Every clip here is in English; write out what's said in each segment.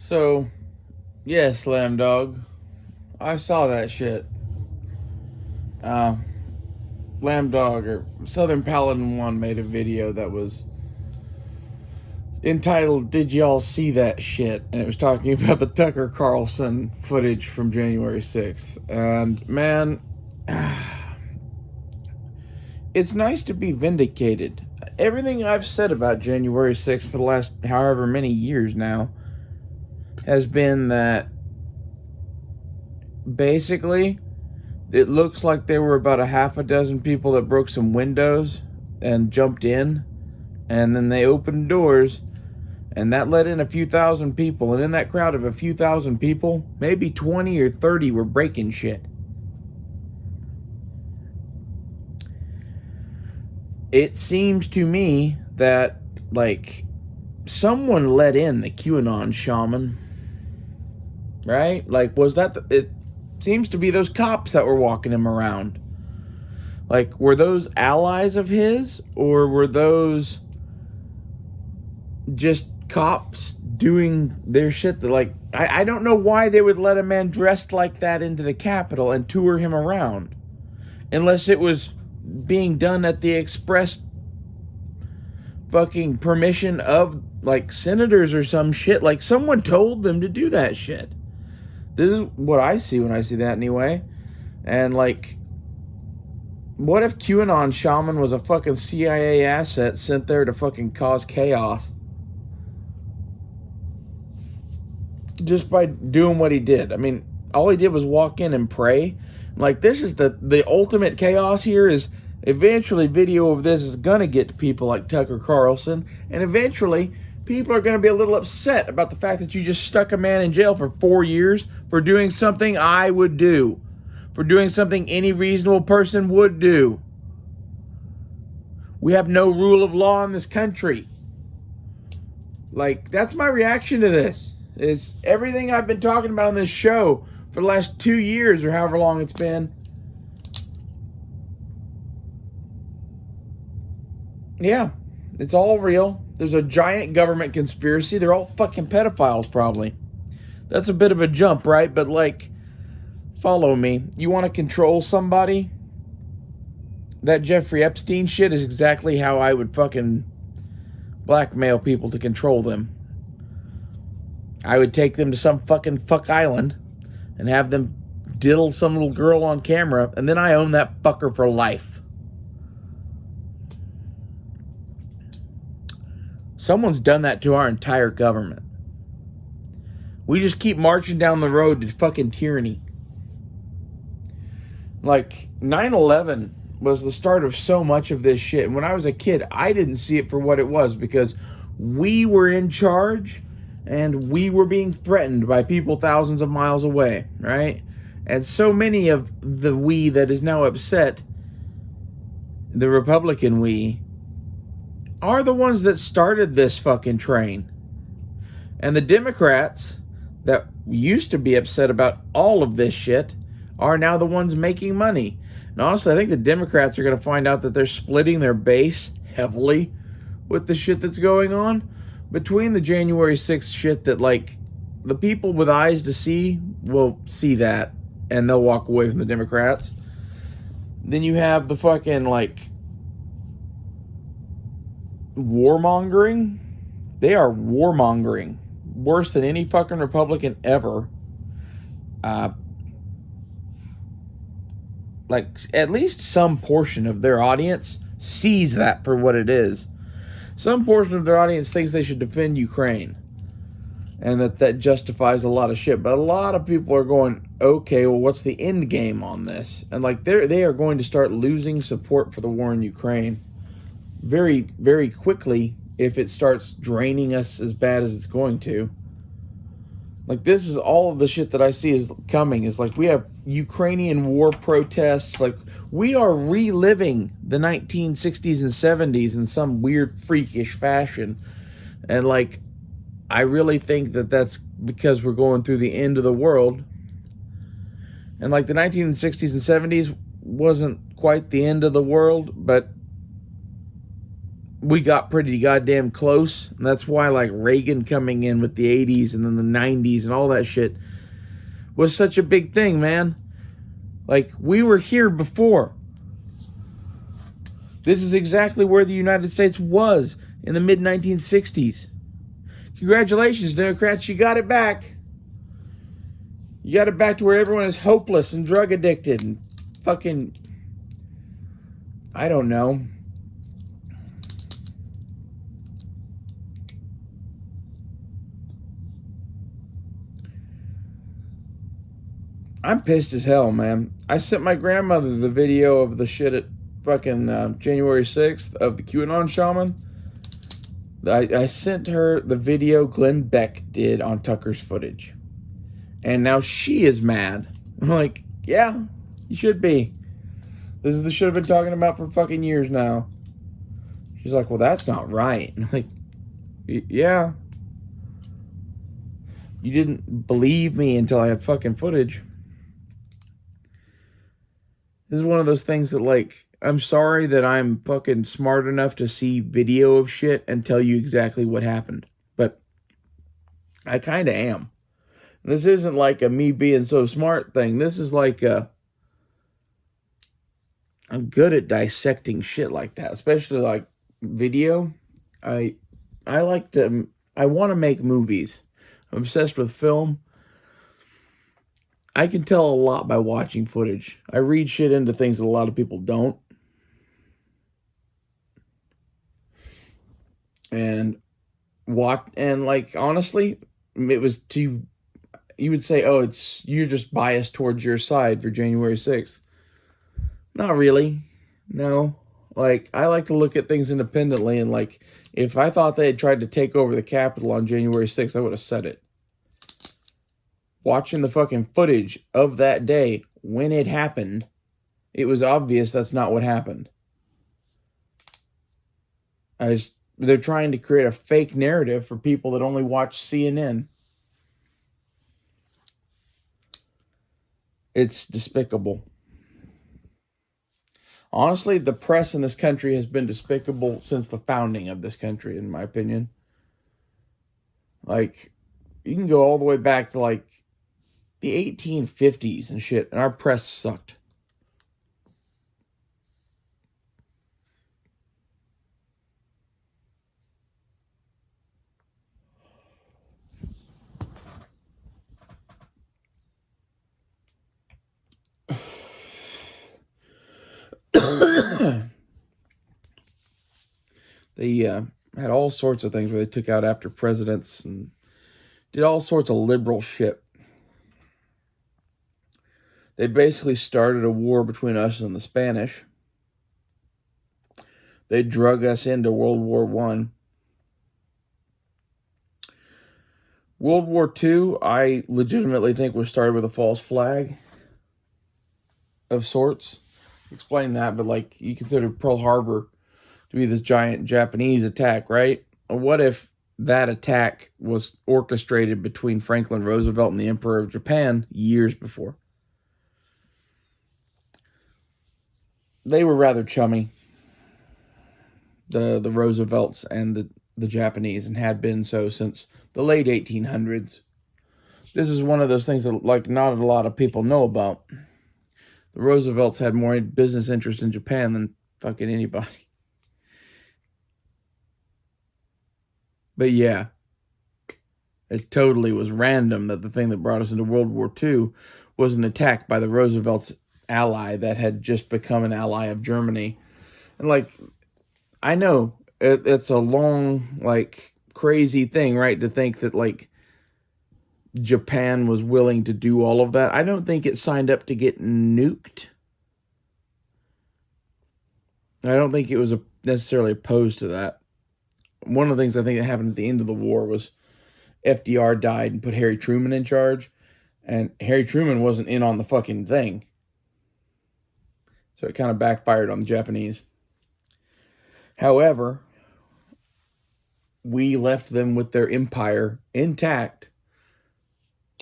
So, yeah, Slam Dog. I saw that shit. Uh, Lamb Dog or Southern Paladin 1 made a video that was entitled Did Y'all See That Shit? And it was talking about the Tucker Carlson footage from January 6th. And man, it's nice to be vindicated. Everything I've said about January 6th for the last however many years now has been that basically it looks like there were about a half a dozen people that broke some windows and jumped in, and then they opened doors, and that let in a few thousand people. And in that crowd of a few thousand people, maybe 20 or 30 were breaking shit. It seems to me that, like, someone let in the QAnon shaman, right? Like, was that it seems to be those cops that were walking him around. Like, were those allies of his, or were those just cops doing their shit? That, like, I don't know why they would let a man dressed like that into the Capitol and tour him around, unless it was being done at the express fucking permission of, like, senators or some shit. Like, someone told them to do that shit. This is what I see when I see that, anyway. And, like, what if QAnon shaman was a fucking CIA asset sent there to fucking cause chaos? Just by doing what he did. I mean, all he did was walk in and pray. Like, this is the ultimate chaos here. Is eventually video of this is gonna get to people like Tucker Carlson, and eventually people are going to be a little upset about the fact that you just stuck a man in jail for 4 years for doing something I would do, for doing something any reasonable person would do. We have no rule of law in this country. Like, that's my reaction to this. Is everything I've been talking about on this show for the last 2 years or however long it's been. Yeah, it's all real. There's a giant government conspiracy. They're all fucking pedophiles, probably. That's a bit of a jump, right? But, like, follow me. You want to control somebody? That Jeffrey Epstein shit is exactly how I would fucking blackmail people to control them. I would take them to some fucking fuck island and have them diddle some little girl on camera, and then I own that fucker for life. Someone's done that to our entire government. We just keep marching down the road to fucking tyranny. Like, 9/11 was the start of so much of this shit. And when I was a kid, I didn't see it for what it was, because we were in charge and we were being threatened by people thousands of miles away, right? And so many of the we that is now upset, the Republican we, are the ones that started this fucking train. And the Democrats that used to be upset about all of this shit are now the ones making money. And honestly, I think the Democrats are going to find out that they're splitting their base heavily with the shit that's going on. Between the January 6th shit that, like, the people with eyes to see will see that and they'll walk away from the Democrats. Then you have the fucking, like, warmongering. They are warmongering worse than any fucking Republican ever. Like, at least some portion of their audience sees that for what it is. Some portion of their audience thinks they should defend Ukraine, and that justifies a lot of shit. But a lot of people are going, okay, well, what's the end game on this? And, like, they are going to start losing support for the war in Ukraine very, very quickly if it starts draining us as bad as it's going to. Like, this is all of the shit that I see is coming. Is like, we have Ukrainian war protests. Like, we are reliving the 1960s and 70s in some weird freakish fashion. And, like, I really think that that's because we're going through the end of the world. And, like, the 1960s and 70s wasn't quite the end of the world, but we got pretty goddamn close. And that's why, like, Reagan coming in with the 80s and then the 90s and all that shit was such a big thing, man. Like, we were here before. This is exactly where the United States was in the mid-1960s. Congratulations, Democrats, you got it back. You got it back to where everyone is hopeless and drug addicted and fucking, I don't know. I'm pissed as hell, man. I sent my grandmother the video of the shit at fucking January 6th of the QAnon shaman. I sent her the video Glenn Beck did on Tucker's footage. And now she is mad. I'm like, yeah, you should be. This is the shit I've been talking about for fucking years now. She's like, well, that's not right. And I'm like, yeah. You didn't believe me until I had fucking footage. This is one of those things that, like, I'm sorry that I'm fucking smart enough to see video of shit and tell you exactly what happened. But I kind of am. This isn't like a me being so smart thing. This is like I'm good at dissecting shit like that, especially like video. I want to make movies. I'm obsessed with film. I can tell a lot by watching footage. I read shit into things that a lot of people don't. And like, honestly, it was too, you would say, oh, you're just biased towards your side for January 6th. Not really. No. Like, I like to look at things independently, and like, if I thought they had tried to take over the Capitol on January 6th, I would have said it. Watching the fucking footage of that day when it happened, it was obvious that's not what happened. They're trying to create a fake narrative for people that only watch CNN. It's despicable. Honestly, the press in this country has been despicable since the founding of this country, in my opinion. Like, you can go all the way back to, like, the 1850s and shit, and our press sucked. They had all sorts of things where they took out after presidents and did all sorts of liberal shit. They basically started a war between us and the Spanish. They drug us into World War I. World War II, I legitimately think was started with a false flag of sorts. Explain that, but like, you consider Pearl Harbor to be this giant Japanese attack, right? What if that attack was orchestrated between Franklin Roosevelt and the Emperor of Japan years before? They were rather chummy, the Roosevelts and the Japanese, and had been so since the late 1800s. This is one of those things that, like, not a lot of people know about. The Roosevelts had more business interest in Japan than fucking anybody. But yeah, it totally was random that the thing that brought us into World War II was an attack by the Roosevelts' ally that had just become an ally of Germany. And like, I know it's a long, like, crazy thing, right, to think that, like, Japan was willing to do all of that. I don't think it signed up to get nuked. I don't think it was necessarily opposed to that. One of the things I think that happened at the end of the war was FDR died and put Harry Truman in charge. And Harry Truman wasn't in on the fucking thing. So it kind of backfired on the Japanese. However, we left them with their empire intact.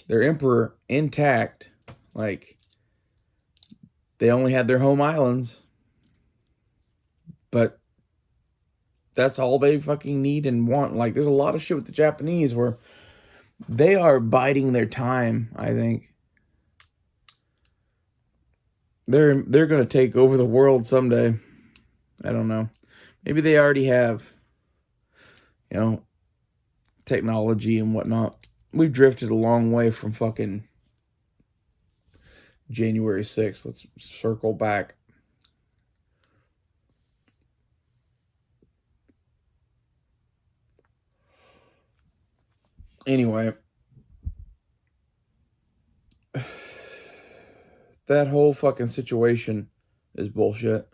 Their emperor intact. Like, they only had their home islands. But that's all they fucking need and want. Like, there's a lot of shit with the Japanese where they are biding their time, I think. They're going to take over the world someday. I don't know. Maybe they already have, technology and whatnot. We've drifted a long way from fucking January 6th. Let's circle back. Anyway, that whole fucking situation is bullshit.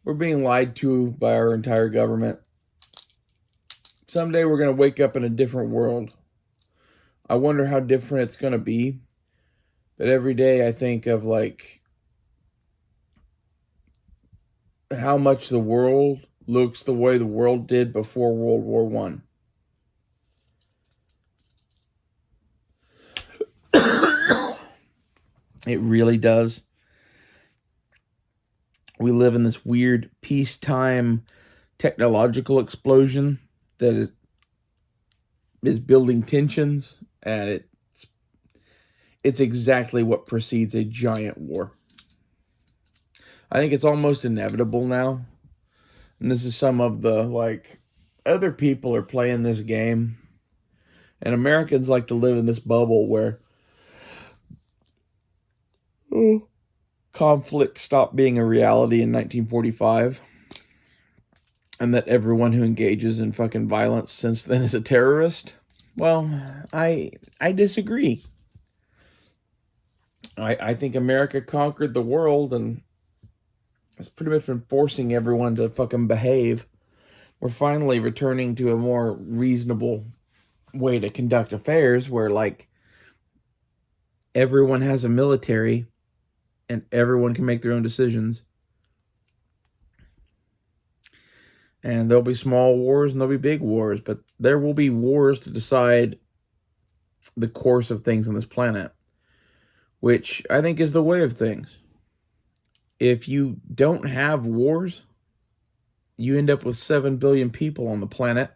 We're being lied to by our entire government. Someday we're going to wake up in a different world. I wonder how different it's going to be. But every day I think of like how much the world looks the way the world did before World War One. It really does. We live in this weird peacetime technological explosion that is building tensions, and it's exactly what precedes a giant war. I think it's almost inevitable now. And this is some of the, like, other people are playing this game. And Americans like to live in this bubble where conflict stopped being a reality in 1945. And that everyone who engages in fucking violence since then is a terrorist. Well, I disagree. I think America conquered the world and it's pretty much been forcing everyone to fucking behave. We're finally returning to a more reasonable way to conduct affairs where, like, everyone has a military and everyone can make their own decisions. And there'll be small wars and there'll be big wars, but there will be wars to decide the course of things on this planet, which I think is the way of things. If you don't have wars, you end up with 7 billion people on the planet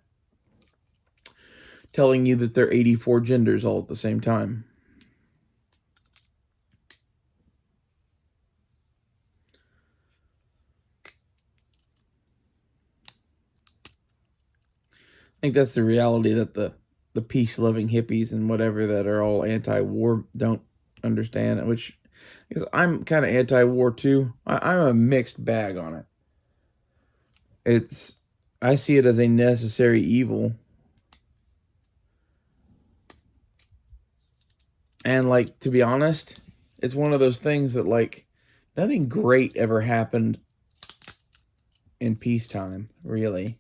telling you that they're 84 genders all at the same time. I think that's the reality that the peace-loving hippies and whatever that are all anti-war don't understand, which is, I'm kind of anti-war too. I'm a mixed bag on it. I see it as a necessary evil. And, like, to be honest, it's one of those things that, like, nothing great ever happened in peacetime, really.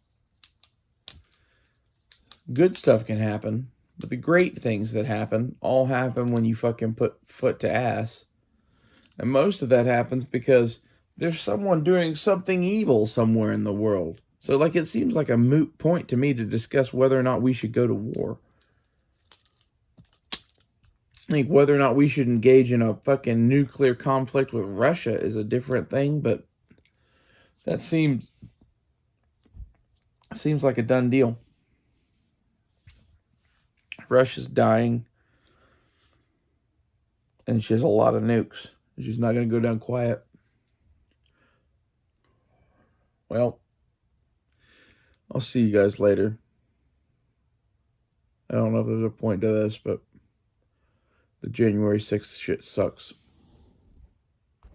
Good stuff can happen, but the great things that happen all happen when you fucking put foot to ass. And most of that happens because there's someone doing something evil somewhere in the world. So, like, it seems like a moot point to me to discuss whether or not we should go to war. I think whether or not we should engage in a fucking nuclear conflict with Russia is a different thing, but that seems like a done deal. Russia's dying, and she has a lot of nukes. She's not going to go down quiet. Well, I'll see you guys later. I don't know if there's a point to this, but the January 6th shit sucks.